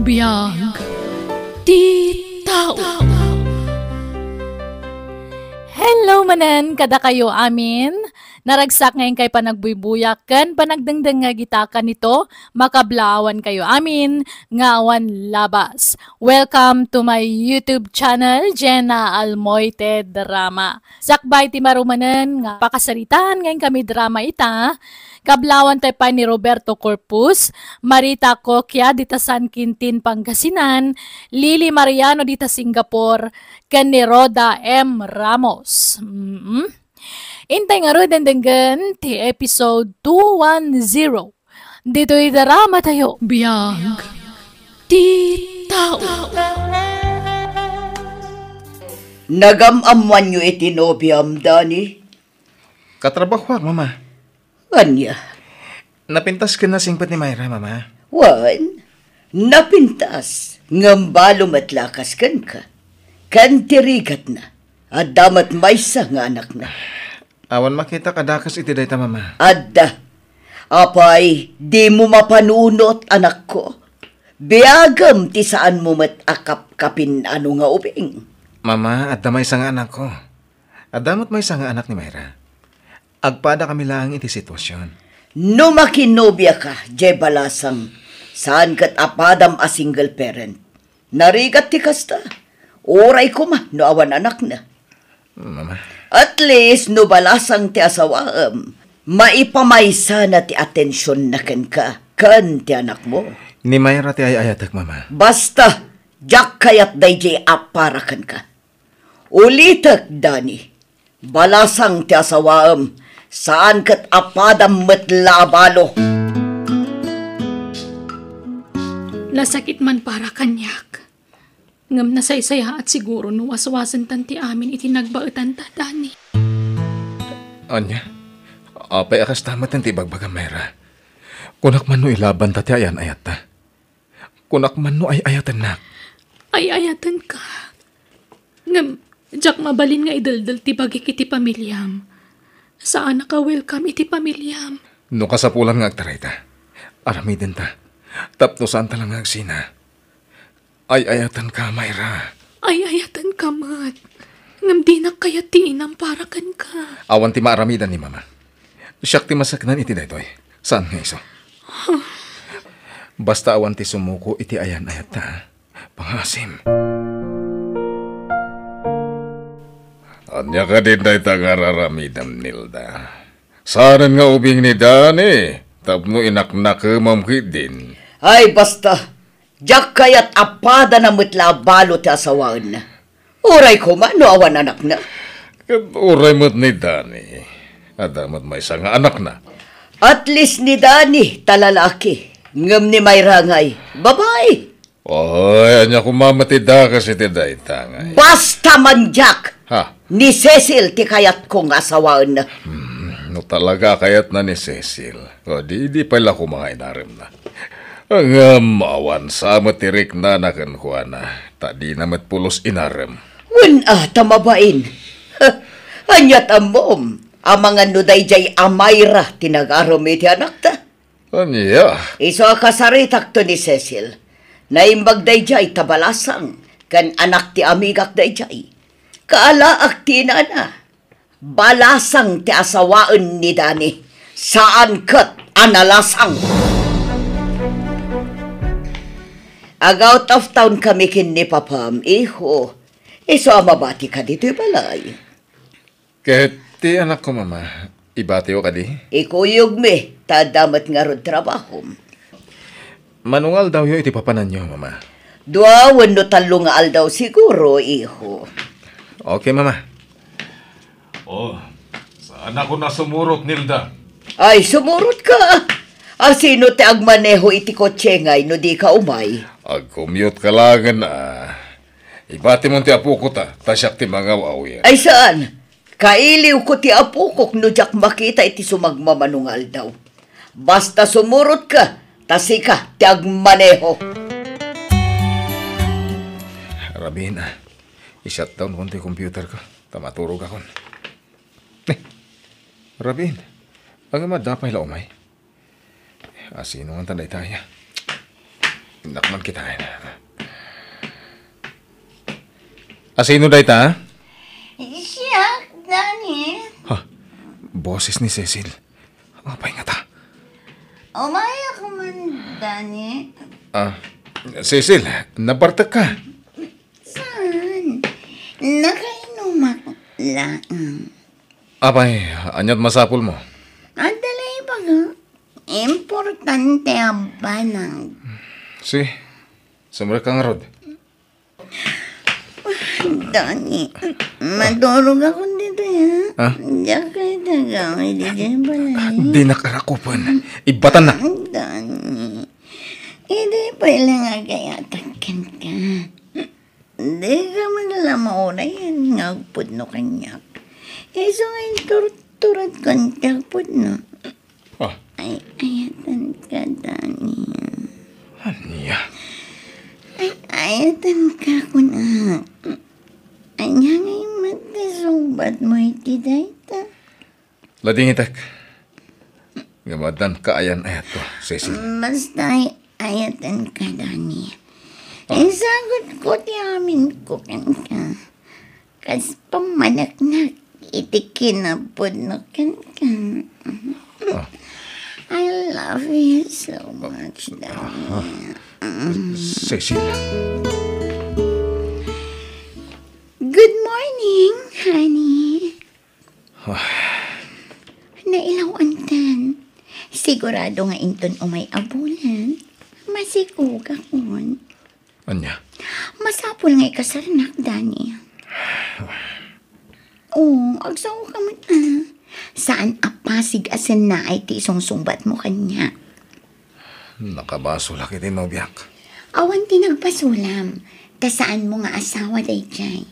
Biyag ti tao. Hello manen, kada kayo amin. Naragsak ngayon kay panagbuybuyak ken panagdengdeng nga gitakan nito, makablawan kayo amin, ngawan labas. Welcome to my YouTube channel, Jenna Almoite Drama. Sakbay ti marumanen nga pakasaritan ngayon kami drama ita. Kablawan tayo pa ni Roberto Corpus, Marita Coquia dita San Quintin, Pangasinan, Lily Mariano dita Singapore, ken ni Roda M. Ramos. Intay nga ro dendenggan ti episode 210. Dito'y drama tayo. Biyag ti tao. Nagamamuan nyo itinobiam, Dani? Katrabaho, mama. Anya? Napintas ka na singpat ni Mayra, mama. Wan? Napintas. Ngambalo matlakas kan ka. Kan tirigat na. At damat may sa nga anak na. Awan makita kadakas iti dayta, mama. Adda. Apay, di mo mapanunot, anak ko. Biagam ti saan mo matakap-kapin ano nga ubing. Mama, adda may nga anak ko. Adamot may nga anak ni Mayra. Agpada kami lang iti sitwasyon. No makinobya ka, jay balasang, saan kat apadam a single parent. Narigat ti kasta. Oray ko ma, no awan anak na. Mama. At least, no balasang ti asawaam, maipamaysa na ti atensyon na kan ka, kan ti anak mo. Ni Mayra ti ayayatak, mama. Basta, jak kayat dayjay aparakan ka. Ulitak, Dani, balasang ti asawaam, saan kat apadam matlabalo. Lasakit man para kanyak. Ngam nasaysaya at siguro no waswasan tanti amin itinagbaetan ta, Dani. Anya, apay akas tamat ng tibagbaga, Mayra. Kunak man no ilaban ta ti ayan ayat ta. Kunak man no ay ayatan na. Ay ayatan ka. Ngam, jak mabalin nga idaldal ti bagik iti pamilyam. Saan ka welcome iti pamilyam? No kasapulan nga agtaray ta. Aramidin ta. Taptosan ta lang agsina. Ay ayatan ka, Mayra. Ay ayatan ka, mat. Ngam di na kaya tiinam para kan ka. Awan ti maaramidan ni mama. Siyak ti masaknan iti daytoy. Saan nga iso? Basta awan ti sumuko iti ayan ayat ta. Pangasim. Anya ka din dahi tagararamidam, Nilda. Saan nga ubing ni Dani? Tapno inaknak mamkit din. Ay, basta, jak kayat apada na matlabalo ti asawaan na. Uray ko man, no awan anak na. Uray mo't ni Dani. Adamat may nga anak na. At least ni Dani, talalaki. Ngam ni Mayra ngay, babae. Oy, anya kumamatida kasi ti dahi tangay. Basta man, Jack. Ha? Ni Cecil ti kayat kong asawaan na. No talaga kayat na ni Cecil. O di pala ko mga inarim na. Ang awan sa matirik na nakan kuha na. Tadi namat pulos inarim. Tamabain. Anyat amom. Amangan no dayjay amayra tinagarom iti anak ta. Anya? Iso kasaritak to ni Cecil. Naimbag dayjay tabalasang. Kan anak ti amigak dayjay. Kaalaak ti na. Balasang ti asawaan ni Dani. Saan kat analasang. Out of town kami kin ni Papam, iho. Iso amabati ka dito'y balay. Kahit ti anak ko, mama, ibati o ka di? Ikuyog me, tadamat nga rod trabaho. Manungal daw yo iti papanan nyo, mama. Duawan no talo nga aldaw siguro, iho. Okay, mama. Oh, saan ako na sumurot, Nilda? Ay, sumurot ka. Sino ti agmaneho iti kotse ngay no di ka umay? Ag-commute ka langan ibati mo ti apo ko ta, tasyak ti mga waw. Ay saan? Kailiw ko ti apo ko no jak makita iti sumagmamanungal daw. Basta sumurot ka, tasika ti agmaneho. Rabin, i-shutdown ko ti computer ko. Tamaturog ako. Rabin, ang madapay la umay. Asino ang tanday tayo. Nakman kita. Asino day ta? Siya, Dani. Ha? Boses ni Cecil. Apay nga ta? Umaya ka man, Dani. Cecil, nabartak ka. Saan? Nakainom ako lang. Apay, anyat masapul mo. Adalay ba nga? Importante ang banang. Si, sumra ka nga rod. Dani, madurog ako dito, Ha? Diyan kayo tagang, hindi dyan balay. Di nakarakupan. Ibatan na. Dani, hindi pa ilang agayatakan ka. Hindi ka man lang mauna yan, ngagpud no kanyak. Iso ngayon turturat kanyak pud no. Ah, Ay, ayatan ka, Dani. aniya. Ay, ayatan ka ko na. Anya ngayon magkasumbat mo iti dayta. Lading itak. Gamadan ka ayan ayat ko, Cecil. Basta ayatan ka, Dani. Isagot ko ti amin ko kan ka. Kas pamanaknak iti kinapod no kan ka. I love you so much, Dani. Cecil. Good morning, honey. Nailawan tan. Sigurado nga inton umay abulan. Masikuga kon. Anya. Masapol nga ikasarnak, Dani. Oo, agsaw ka man Saan apasig asin na ay ti isong sumbat mo kanya? Nakabaso laki din nobyak. Awan tinagpasulam. Ta saan mo nga asawa day jay?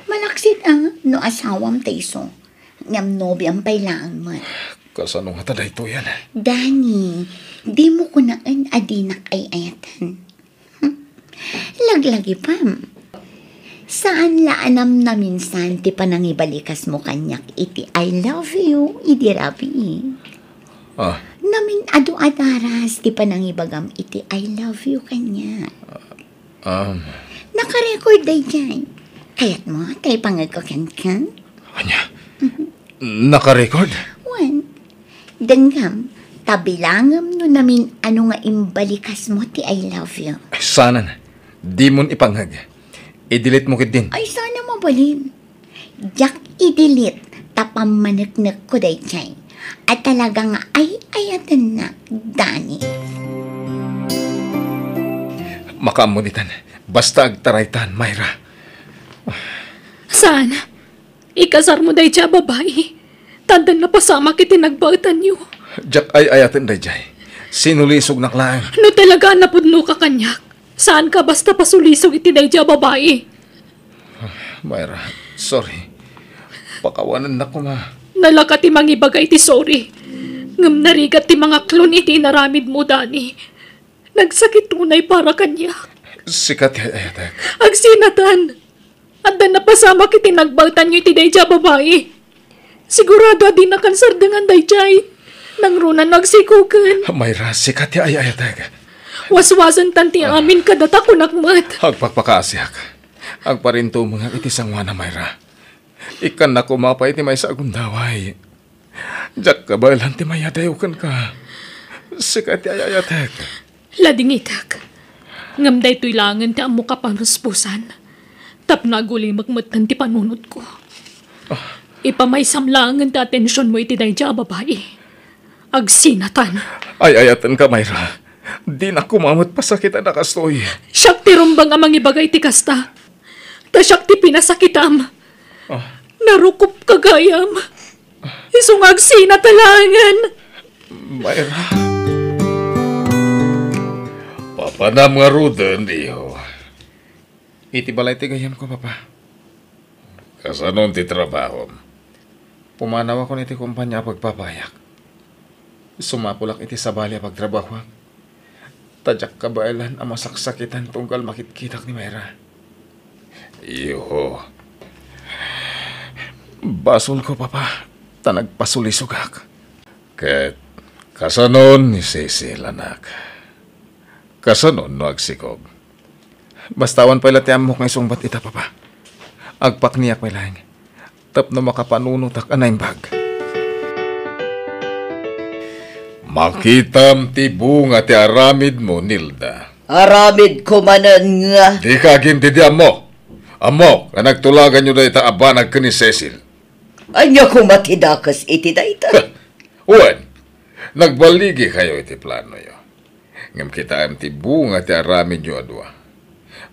Malaksit no asawam tayso. Ngam nobyang pailangan mo. Kasano nga taday to yan? Dani, di mo kunaan adinak ay ayatan. Laglagi pam. Saan laanam na minsan ti panangibalikas mo kanyak iti I love you, iti rabi. Namin adu-adaras ti panangibagam iti I love you kanya. Nakarecord day dyan. Kaya't mo, tayo pangagkakan ka? Anya? Naka-record? One, danggam, tabilangam no namin ano nga imbalikas mo ti I love you. Ay, sana na. Di mon ipanghag. I-delete mo kit din. Ay, sana mabalin. Jak i-delete, tapam managnak ko day dyan. At talaga nga ay ayatan na, Dani. Makaamunitan. Basta agtaraytan, Myra. Saan? Ikasar mo day siya, babae. Tandan na pasama kiti nagbautan niyo. Jak ay ayatan dayjay. Sinulisog na klaan. No talaga napudno ka kanyak. Saan ka basta pasulisog iti day siya, babae? Myra, sorry. Pakawanan na ko, ma. Nalakat ti mangibagay ti sorry. Ngam narigat ti mga klon iti naramid mo, Dani. Nagsakit tunay para kanyak. Sikat ayatak. Agsinatan. At na napasama kiti nagbautan niyo iti dayjay babae. Sigurado di na kansardangan dayjay. Nang runan nagsikukan. Myra, sikat ayatak. Waswasan tanti amin kadata kunakmat. Agpakpakaasyak. Agparinto mga iti sangwa na, Myra. Ikan na kumapay ti may sa agundaway. Jak kabalan ti may adayukan ka. Sikat ayatak. Ladingitak. Ngam day to'y langan ti amo ka panuspusan. Tapno aguli magmatan ti panunod ko. Ipamay samlangan ti atensyon mo iti dayjay babae. Agsinatan. Ay ayatan ka, Myra. Di na kumamot pa sakit na kastoy. Siyak ti rumbang amang ibagay ti kasta. Ta siyak ti pinasakitam. Narukup kagayam. Isong agsinatalangan. Myra. Papanam nga rudan, iho. Iti balay ti gayam ko, papa. Kasanon ti trabaho. Pumanaw ako niti kumpanya pagpapayak. Sumapulak iti sabali pagtrabaho. Tadyak kabailan ang masaksakitan tunggal makitkitak ni Myra. Iho. Basol ko, papa. Tanagpasulisugak. Ket kasanon ni Cecil, anak. Kasanon no agsikog. Bastawan pala ti amo kay sungbat ita papa. Agpak niya pala. Tap na makapanunutak anay bag. Makitam ti bunga ti aramid mo, Nilda. Aramid ko manan nga. Di ka ginti di amo. Amo, ka nagtulagan nyo na ita abanag ka ni Cecil. Anya ko matidakas iti dayta. Uwan, nagbaligi kayo iti plano yo. Ngam kita am ti bunga ti aramid nyo adwa.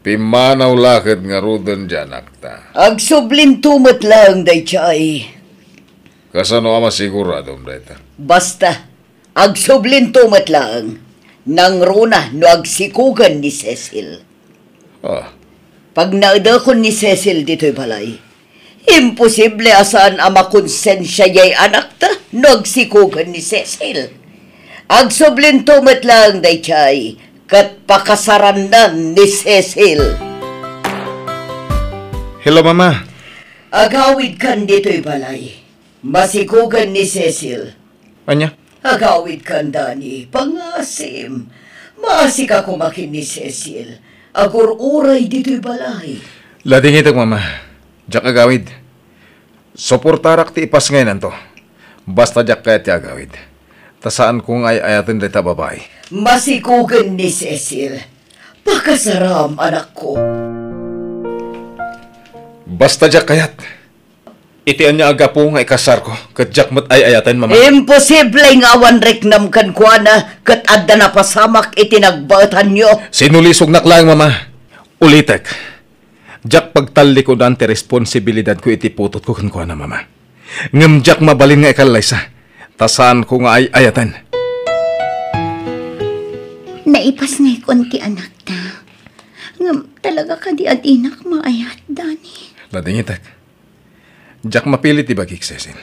Pimanaw lakad nga rudan dyan akta. Agsublin tumot lang daychay. Kasano ama sigurado dayta? Basta, agsublin tumot lang. Nang runa no agsikugan ni Cecil. Ah, Pag naadakon ni Cecil dito'y balay, imposible asaan ama konsensya yay anak ta no agsikugan ni Cecil. Agsublin tumot lang daychay. Kat pakasarandan ni Cecil. hello mama. Agawid kan dito'y balay. Masikugan ni Cecil. Anya? Agawid kan Dani. Pangasim. Maasik ako makin ni Cecil. Agur-uray dito'y balay. Lading itag mama. Diyak agawid. Suportarak ti ipas ngayon to. Basta diyak kaya ti agawid. Tasaan kung ay ayatin dita babae. Masikugan ni Cecil. Pakasaram, anak ko. Basta diyak kayat. Itian niya aga po nga ikasar ko. Kat diyak mat ay ayatin mama. Imposible nga awan reknam kan kuana kat adda na pasamak itinagbatan nyo. Sinulisog naklang mama. Ulitek. Diyak pagtalikodan ti responsibilidad ko iti putot ko kan kuana mama. Ngam diyak mabalin nga ikalaysa. Tasaan ko nga ay ayatin. Naipas nga konti anak ta. Ngam talaga ka di adinak maayat, Dani. Lading itak. Diyak mapilit ti bagik Cecil.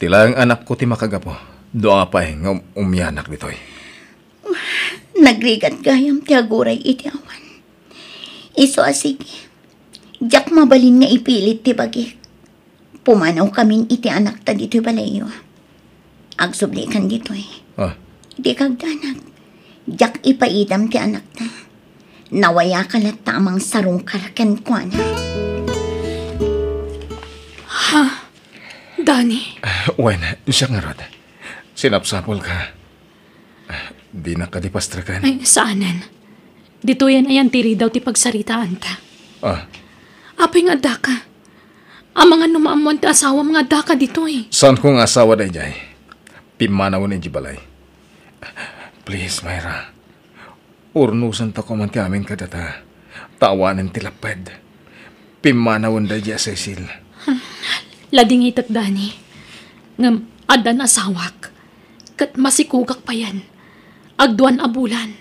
Tila ang anak ko ti makagapo. Doa pa nga umyanak ditoy. Nagrigat gayam ti aguray iti awan. Iso asige. Diyak mabalin nga ipilit ti bagik. Pumanaw kamin iti anak ta dito'y balayo. Agsubli kan dito'y. Ah, Di kagdanag. Diyak ipaidam ti anak ta. Nawaya ka la tamang sarong karakan ko na. Dani, wen, siya nga rod. Sinapsapol ka. Di na ka di pastrakan. ay saanan? Dito yan ayan tiri daw ti pagsaritaan ta. Ah, Apay nga daka. Ang mga numaamuan ti asawa mga daka dito eh. saan kong asawa na jay? Pimanaw ni Jibalay. Please, Myra. Urnusan ta ko man ti amin kadata. Tawanan ti lapad. Pimanawan da jay Cecil. Lading itak Dani. Ngam adan asawak. Kat masikugak pa yan. Agduan abulan.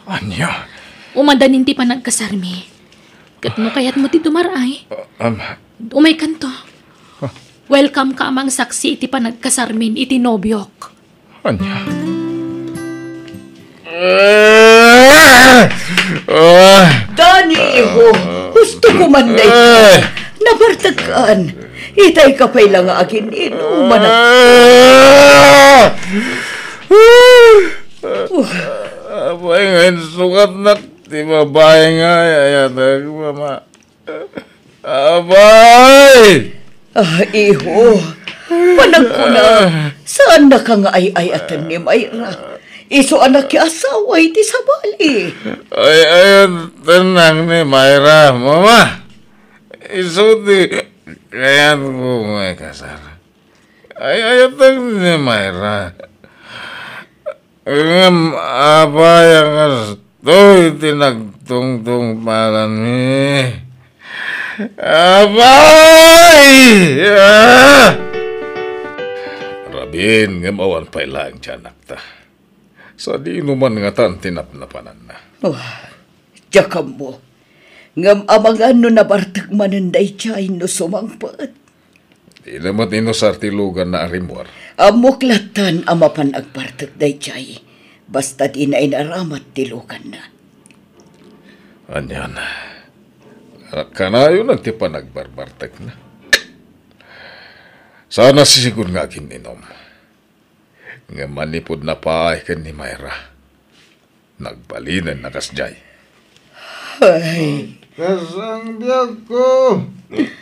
Anya? Umadanin ti panagkasarmi. Kat no kayat mo ti dumaray. Umay kanto. Welcome ka amang saksi iti panagkasarmin iti nobyok. Anya? Dani, iho. Gusto ko man na ito. Nabartagaan. Itay ka pa'y lang agin inuman at... Abay ngayon sukat na di babae nga ayatag mama. Abay! Iho. Panag ko na. Saan na ka nga ay-ayatan ni Mayra? Iso anak ki asawa iti sa bali. Ay, ayun, tenang ni Mayra, mama. Isuti, kaya ko may kasar. Ay, ayatag ni Mayra. Ngam, apa yang astoy tinagtungtung palan ni. Abay! Rabin, ngam awan pa ilang tiyanak ta. Sa di inuman nga tan tinapnapanan na. Jakam mo. Ngam amangan no nabartag mananday chay no sumangpat. Di naman inosartilugan na arimwar. Amuklatan amapan agbartag day chay. Basta di na inaramat tilukan na. Anyan. Kanayo nagtipa nagbarbartag na. Sana sisigod nga kininom. Nga manipod na paay kan ni Mayra. Nagbalinan na kasjay. Ay, Kasang biyag ko,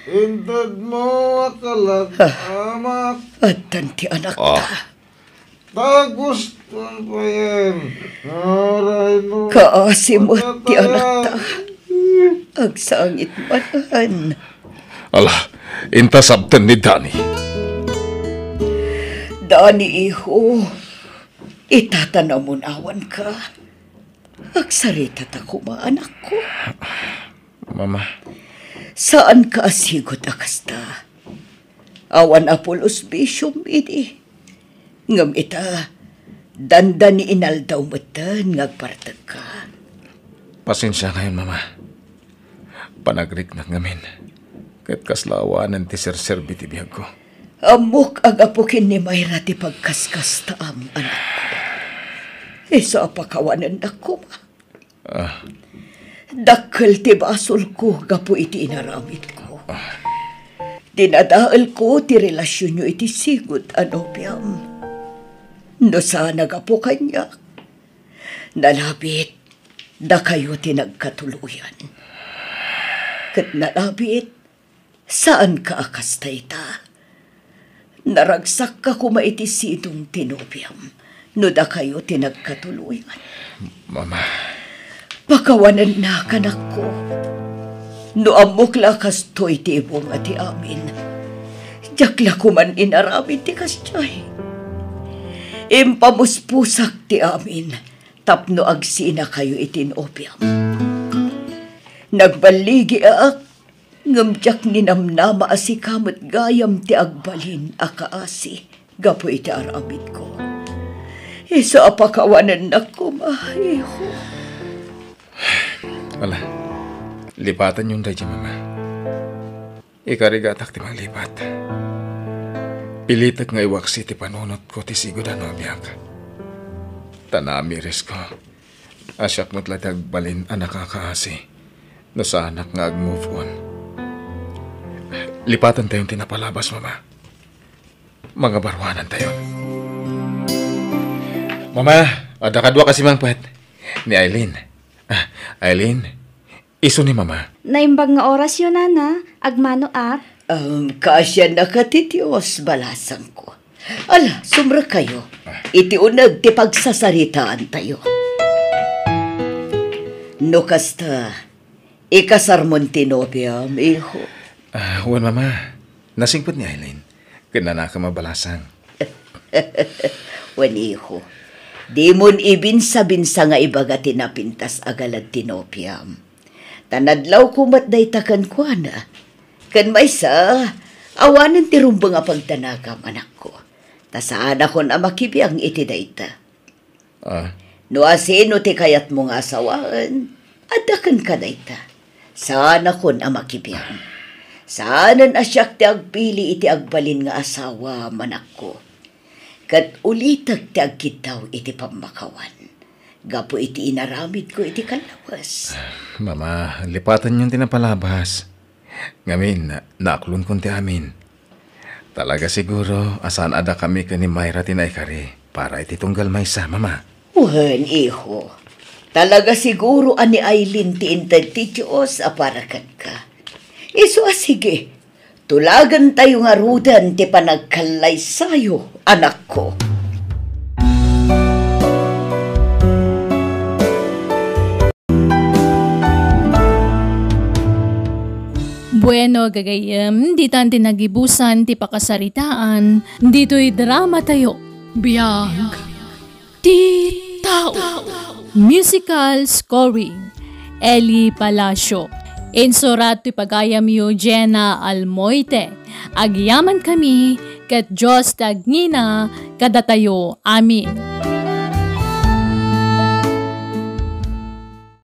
intad mo akalag amak. at tanti anak ta. Tagustan pa yan. Aray no. Kaasimot ti anak ta. Agsangit manan. Ala, intasabtan ni Dani. Dani, iho, itatanamunawan ka. Agsarita ta kuma, anak ko. Mama, Saan ka asigot akasta? Awan Apolos Bishop ini. Ngam ita, dandan ni inaldaw matan ngagpartag ka. pasensya ngayon, Mama. Panagrik na ngamin. Kahit kaslawanan ti ser-ser bitibiyag ko. Amok ang apukin ni Mayra ti pagkaskas taam, anak ko. Isa apakawanan na ko, ma. Dakkel ti basol ko, gapo iti inaramit ko. Dinadaal ko ti relasyon nyo iti sigut, anopiam. No sana gapo kanya. Nalabit, da kayo ti nagkatuluyan. Kat nalabit, saan ka akastay ta? Naragsak ka kuma iti sidong tinopiam. No da kayo ti nagkatuluyan. Mama, Pakawanan na kanak ko. No amok lakas to'y tibong ati amin. Jakla kuman inaramid ti kasjay. Impamuspusak ti amin. Tapno agsina kayo itinopiam. Nagbaligi aak. Ngamjak ni namnama asikamot gayam ti agbalin akaasi. Gapo iti aramid ko. Isa apakawanan na kumahiho. wala. Lipatan yung radyo, Mama. Ikarigatak ti maglipat. Pilitak nga iwaksi ti panunot ko ti sigod ano biyak. Tanami ko. Asyak mo't latag balin anak kakaasi. No sa anak nga ag-move on. Lipatan tayong tinapalabas, Mama. Mga barwanan tayo. Mama, ada kadwa kasi mang puwet. Ni Aileen. Aileen, iso ni Mama. Naimbag nga oras yun, Nana. Agmano at? Kasya na katitios balasang ko. Ala, sumra kayo. Iti unag ti pagsasaritaan tayo. No kasta, ikasarmon tinopiam, iho. Huwan, Mama. Nasingpot ni Aileen. Kinana ka mabalasang. Wan iho. Di mon ibinsa-binsa nga ibaga tinapintas agalad tinopiam. Tanadlaw kumatday takan kwa na. Kan may sa, awanan ti rumba nga pagtanagam, anak ko. Tasaan ako na makibiyang iti dayta. No asino ti kayat mong asawaan, adakan ka dayta. Saan ako na makibiyang. Saanan asyak ti agpili iti agbalin nga asawa, manak ko. Kat ulitag ti agkitaw iti pamakawan. Gapo iti inaramid ko iti kalawas. Mama, lipatan yung tinapalabas. Ngamin, naaklon kon ti amin. Talaga siguro, asan ada kami ka ni Mayra tinaykari para iti tunggal maysa, Mama. Uhan, iho. Talaga siguro ani Aileen ti intad ti Diyos aparakan ka. Iso sige. Tulagan tayo nga rudan ti panagkalay sayo, anak ko. Bueno, gagayem, di tan tinagibusan ti pakasaritaan, dito'y drama tayo. Biyag. Ti tao. Musical scoring. Eli Palacio. Insurat ti pagayam yu Jenna Almoite. Agyaman kami kat Diyos tagnina kadatayo. Amin.